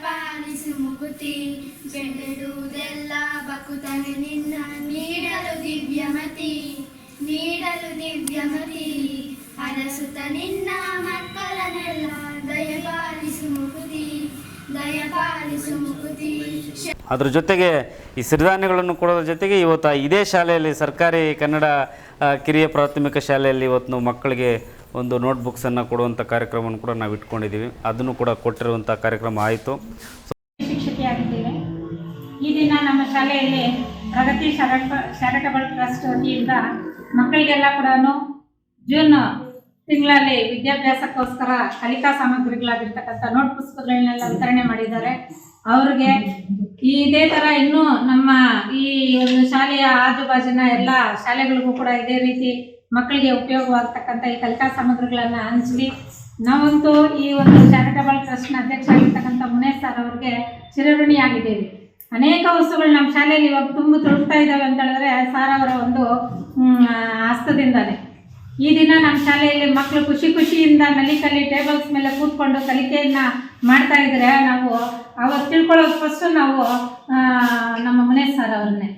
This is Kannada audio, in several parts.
ಪಾಲಿಸು ಮುಕುತಿ ಬೇಡುವುದೆಲ್ಲ ಬಕುತನೆ ನಿನ್ನ ನೀಡಲು ದಿವ್ಯಮತಿ ಹರಸುತ್ತ ನಿನ್ನ ಮಕ್ಕಳನ್ನೆಲ್ಲ ದಯಪಾಲಿಸು ಮುಕುತಿ. ಅದ್ರ ಜೊತೆಗೆ ಈ ಸಿರಿಧಾನ್ಯಗಳನ್ನು ಕೊಡೋದ್ರ ಜೊತೆಗೆ ಇವತ್ತು ಇದೇ ಶಾಲೆಯಲ್ಲಿ ಸರ್ಕಾರಿ ಕನ್ನಡ ಕಿರಿಯ ಪ್ರಾಥಮಿಕ ಶಾಲೆಯಲ್ಲಿ ಇವತ್ತು ನಾವು ಮಕ್ಕಳಿಗೆ ಒಂದು ನೋಟ್ಬುಕ್ಸನ್ನು ಕೊಡುವಂಥ ಕಾರ್ಯಕ್ರಮವನ್ನು ಕೂಡ ನಾವು ಇಟ್ಕೊಂಡಿದ್ದೀವಿ. ಅದನ್ನು ಕೂಡ ಕೊಟ್ಟಿರುವಂಥ ಕಾರ್ಯಕ್ರಮ ಆಯಿತು. ಶಿಕ್ಷಕಿಯಾಗಿದ್ದೇವೆ. ಈ ದಿನ ನಮ್ಮ ಶಾಲೆಯಲ್ಲಿ ಪ್ರಗತಿ ಚಾರಿಟಬಲ್ ಟ್ರಸ್ಟ್ ವತಿಯಿಂದ ಮಕ್ಕಳಿಗೆಲ್ಲ ಕೂಡ ಜೂನ್ ತಿಂಗಳಲ್ಲಿ ವಿದ್ಯಾಭ್ಯಾಸಕ್ಕೋಸ್ಕರ ಕಲಿಕಾ ಸಾಮಗ್ರಿಗಳಾಗಿರ್ತಕ್ಕಂಥ ನೋಟ್ ಪುಸ್ತಕಗಳನ್ನೆಲ್ಲ ವಿತರಣೆ ಮಾಡಿದ್ದಾರೆ. ಅವ್ರಿಗೆ ಇದೇ ಥರ ಇನ್ನೂ ನಮ್ಮ ಈ ಒಂದು ಶಾಲೆಯ ಆಜುಬಾಜಿನ ಎಲ್ಲ ಶಾಲೆಗಳಿಗೂ ಕೂಡ ಇದೇ ರೀತಿ ಮಕ್ಕಳಿಗೆ ಉಪಯೋಗವಾಗ್ತಕ್ಕಂಥ ಈ ಕಲಿಕಾ ಸಾಮಗ್ರಿಗಳನ್ನು ಹಂಚಲಿ. ನಾವಂತೂ ಈ ಒಂದು ಚಾರಿಟಬಲ್ ಟ್ರಸ್ಟ್ನ ಅಧ್ಯಕ್ಷ ಆಗಿರ್ತಕ್ಕಂಥ ಮುನೇಶ್ ಸರ್ ಅವ್ರಿಗೆ ಚಿರಋಣಿಯಾಗಿದ್ದೇವೆ. ಅನೇಕ ವಸ್ತುಗಳು ನಮ್ಮ ಶಾಲೆಯಲ್ಲಿ ಇವಾಗ ತುಳುಕ್ತಾ ಇದ್ದಾವೆ ಅಂತ ಹೇಳಿದ್ರೆ ಸಾರ್ ಅವರ ಒಂದು ಹಸ್ತದಿಂದಾನೆ. ಈ ದಿನ ನಮ್ಮ ಶಾಲೆಯಲ್ಲಿ ಮಕ್ಕಳು ಖುಷಿಯಿಂದ ನಲಿಕಲಿ ಟೇಬಲ್ಸ್ ಮೇಲೆ ಕೂತ್ಕೊಂಡು ಕಲಿಕೆಯನ್ನು ಮಾಡ್ತಾ ಇದ್ರೆ ನಾವು ಅವತ್ತು ತಿಳ್ಕೊಳ್ಳೋದು ಫಸ್ಟು ನಾವು ನಮ್ಮ ಮುನೇಶ್ ಸರ್ ಅವ್ರನ್ನೇ.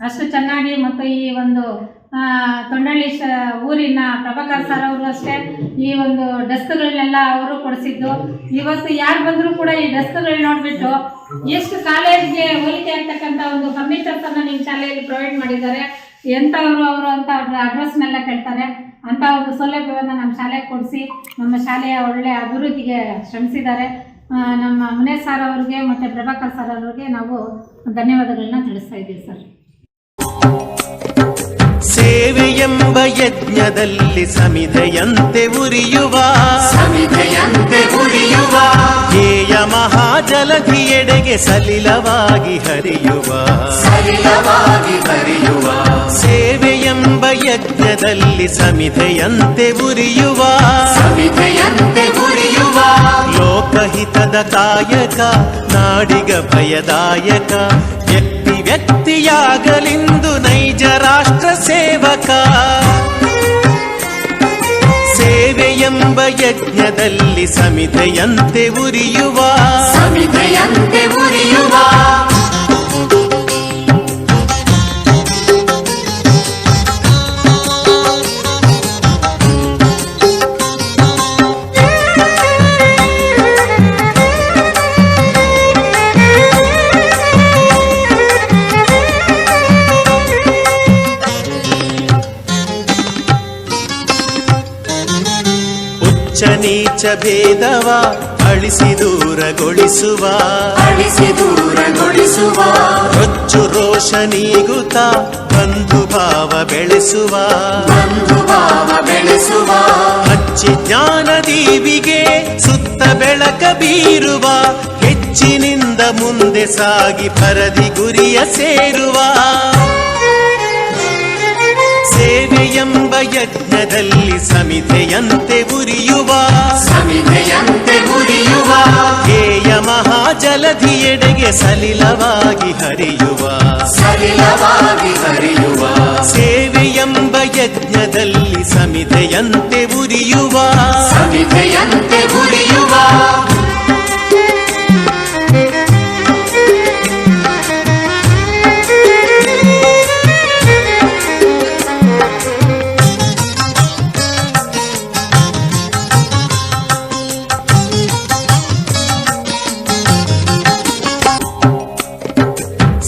ಅಷ್ಟು ಚೆನ್ನಾಗಿ ಮತ್ತು ಈ ಒಂದು ತೊಂಡಳ್ಳಿ ಊರಿನ ಪ್ರಭಾಕರ್ ಸರ್ ಅವರು ಅಷ್ಟೇ ಈ ಒಂದು ಡೆಸ್ಕ್ಗಳನ್ನೆಲ್ಲ ಅವರು ಕೊಡಿಸಿದ್ದು. ಇವತ್ತು ಯಾರು ಬಂದರೂ ಕೂಡ ಈ ಡೆಸ್ಕ್ಗಳು ನೋಡಿಬಿಟ್ಟು ಎಷ್ಟು ಕಾಲೇಜ್ಗೆ ಹೋಲಿಕೆ ಆಗ್ತಕ್ಕಂಥ ಒಂದು ಫರ್ನಿಚರ್ಸನ್ನು ನಿಮ್ಮ ಶಾಲೆಯಲ್ಲಿ ಪ್ರೊವೈಡ್ ಮಾಡಿದ್ದಾರೆ, ಎಂಥವರು ಅವರು ಅಂತ ಅವ್ರ ಅಡ್ರೆಸ್ನೆಲ್ಲ ಕೇಳ್ತಾರೆ. ಅಂಥ ಒಂದು ಸೌಲಭ್ಯವನ್ನು ನಮ್ಮ ಶಾಲೆಗೆ ಕೊಡಿಸಿ ನಮ್ಮ ಶಾಲೆಯ ಒಳ್ಳೆಯ ಅಭಿವೃದ್ಧಿಗೆ ಶ್ರಮಿಸಿದ್ದಾರೆ. ನಮ್ಮ ಮುನೇಶ್ ಸರ್ ಅವ್ರಿಗೆ ಮತ್ತು ಪ್ರಭಾಕರ್ ಸರ್ ಅವ್ರಿಗೆ ನಾವು ಧನ್ಯವಾದಗಳನ್ನ ತಿಳಿಸ್ತಾ ಇದ್ದೀವಿ ಸರ್. ಸೇವೆಯೆಂಬ ಯಜ್ಞದಲ್ಲಿ ಸಮಿಧೆಯಂತೆ ಉರಿಯುವ ಧ್ಯೇಯ ಮಹಾಜಲಧಿಯೆಡೆಗೆ ಸಲಿಲವಾಗಿ ಹರಿಯುವ ಸೇವೆಯೆಂಬ ಯಜ್ಞದಲ್ಲಿ ಸಮಿಧೆಯಂತೆ ಉರಿಯುವ ಲೋಕಹಿತದ ಕಾಯಕ ನಾಡಿಗ ಭಯದಾಯಕ ವ್ಯಕ್ತಿಯಾಗಲಿಂದು ನೈಜ ರಾಷ್ಟ್ರ ಸೇವಕ ಸೇವೆಯೆಂಬ ಯಜ್ಞದಲ್ಲಿ ಸಮಿಧೆಯಂತೆ ಉರಿಯುವ ನೀಚ ಭೇದವ ಅಳಿಸಿ ದೂರಗೊಳಿಸುವ ರೊಚ್ಚು ರೋಷ ನೀಗುತ್ತ ಬಂಧು ಭಾವ ಬೆಳೆಸುವ ಹಚ್ಚಿ ಜ್ಞಾನ ದೀವಿಗೆ ಸುತ್ತ ಬೆಳಕ ಬೀರುವ ಹೆಚ್ಚಿನಿಂದ ಮುಂದೆ ಸಾಗಿ ಪರದಿ ಗುರಿಯ ಸೇರುವ ಸೇವೆಯೆಂಬ ಯಜ್ಞದಲ್ಲಿ ಸಮಿಧೆಯಂತೆ ಉರಿಯುವ ಧ್ಯೇಯ ಮಹಾಜಲಧಿಯೆಡೆಗೆ ಸಲಿಲವಾಗಿ ಹರಿಯುವ ಸೇವೆಯೆಂಬ ಯಜ್ಞದಲ್ಲಿ ಸಮಿಧೆಯಂತೆ ಉರಿಯುವ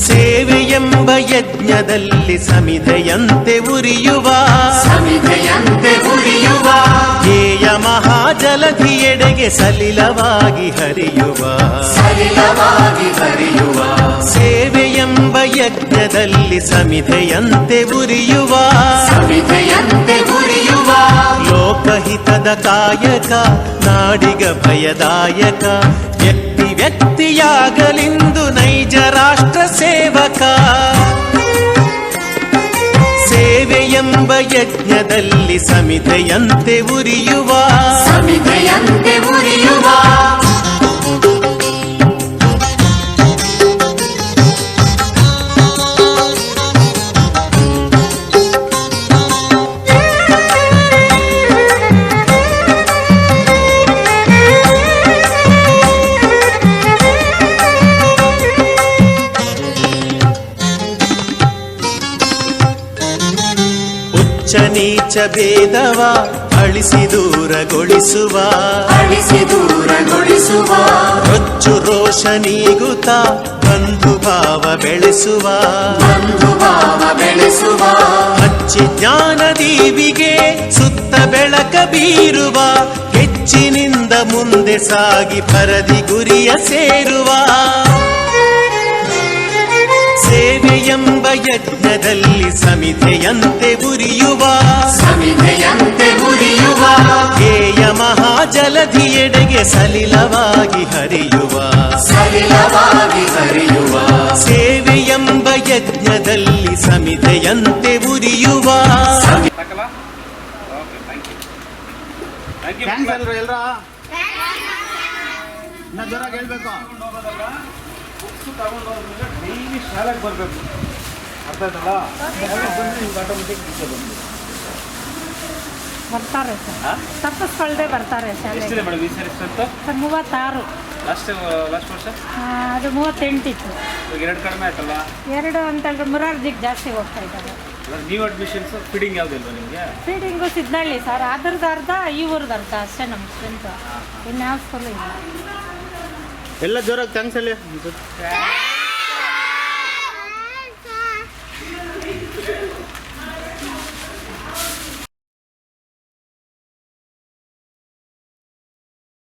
ಸೇವೆಯೆಂಬ ಯಜ್ಞದಲ್ಲಿ ಸಮಿಧೆಯಂತೆ ಉರಿಯುವ ಧ್ಯೇಯ ಮಹಾಜಲಧಿಯೆಡೆಗೆ ಸಲಿಲವಾಗಿ ಹರಿಯುವ ಸೇವೆಯೆಂಬ ಯಜ್ಞದಲ್ಲಿ ಸಮಿಧೆಯಂತೆ ಉರಿಯುವ ಲೋಕಹಿತದ ಕಾಯಕ ನಾಡಿಗ ಭಯದಾಯಕ ವ್ಯಕ್ತಿಯಾಗಲಿಂದು ನೈಜ ರಾಷ್ಟ್ರ ಸೇವಕ ಸೇವೆಯೆಂಬ ಯಜ್ಞದಲ್ಲಿ ಸಮಿಧೆಯಂತೆ ಉರಿಯುವ ನೀಚ ಭೇದವ ಅಳಿಸಿ ದೂರಗೊಳಿಸುವ ರೊಚ್ಚು ರೋಷ ನೀಗುತ್ತ ಬಂಧು ಭಾವ ಬೆಳೆಸುವ ಹಚ್ಚಿ ಜ್ಞಾನ ದೀವಿಗೆ ಸುತ್ತ ಬೆಳಕ ಬೀರುವ ಹೆಚ್ಚಿನಿಂದ ಮುಂದೆ ಸಾಗಿ ಪರದಿ ಗುರಿಯ ಸೇರುವ ಸೇವೆಯೆಂಬ ಯಜ್ಞದಲ್ಲಿ ಸಮಿಧೆಯಂತೆ ಉರಿಯುವ ಧ್ಯೇಯ ಮಹಾಜಲಧಿಯೆಡೆಗೆ ಸಲಿಲವಾಗಿ ಹರಿಯುವ ಸೇವೆಯೆಂಬ ಯಜ್ಞದಲ್ಲಿ ಸಮಿಧೆಯಂತೆ ಉರಿಯುವ ಥ್ಯಾಂಕ್ಸ್ ಎಲ್ರು ಎಲ್ರ ಇನ್ನ ಜೋರಾಗಿ ಹೇಳ್ಬೇಕು. ಬುಕ್ಸ್ ತಗೊಂಡೋದ್ರಿಂದ ಡೈಲಿ ಶಾಲೆಗೆ ಬರಬೇಕು, ಅರ್ಥ ಆಯ್ತಲ್ಲ? ಬಂದರೆ ನಿಮ್ಗೆ ಆಟೋಮೆಟಿಕ್ ಬುಕ್ಸೇ ಬಂದು ಬರ್ತಾರೆ ಸರ್, ತಪ್ಪಿಸ್ಕೊಳ್ದೆ ಬರ್ತಾರೆ ಶಾಲೆಗೆ. ಎಷ್ಟಿದೆ ಮೇಡಮ್ ಈ ಸರಿ ಎಷ್ಟಂತ? ಸರ್ 36. ಲಾಸ್ಟ್ ವರ್ಷ ಅದು 38 ಇತ್ತು. ಇವಾಗ 2 ಕಡಿಮೆ ಆಯ್ತಲ್ಲ? 2 ಅಂತಂದ್ರೆ ಮುರಾರ್ಜಿಗೆ ಜಾಸ್ತಿ ಹೋಗ್ತಾ ಇದ್ದಾರೆ. ನ್ಯೂ ಅಡ್ಮಿಷನ್ಸ್ ಫೀಡಿಂಗ್ ಯಾವುದಿಲ್ವಾ ನಿಮಗೆ? ಫೀಡಿಂಗು ಸಿದ್ನಳ್ಳಿ ಸರ್, ಅದ್ರದ್ದು ಅರ್ಧ ಈ ಊರ್ದು ಅರ್ಧ ಅಷ್ಟೇ ನಮ್ಮ ಸ್ಟ್ರೆಂತ್. ಇನ್ಯಾವ ಸ್ಕೂಲು ಇಲ್ಲ. ಎಲ್ಲ ಜೋರಾಗಿ ಥ್ಯಾಂಕ್ಸ್ ಹೇಳಿ.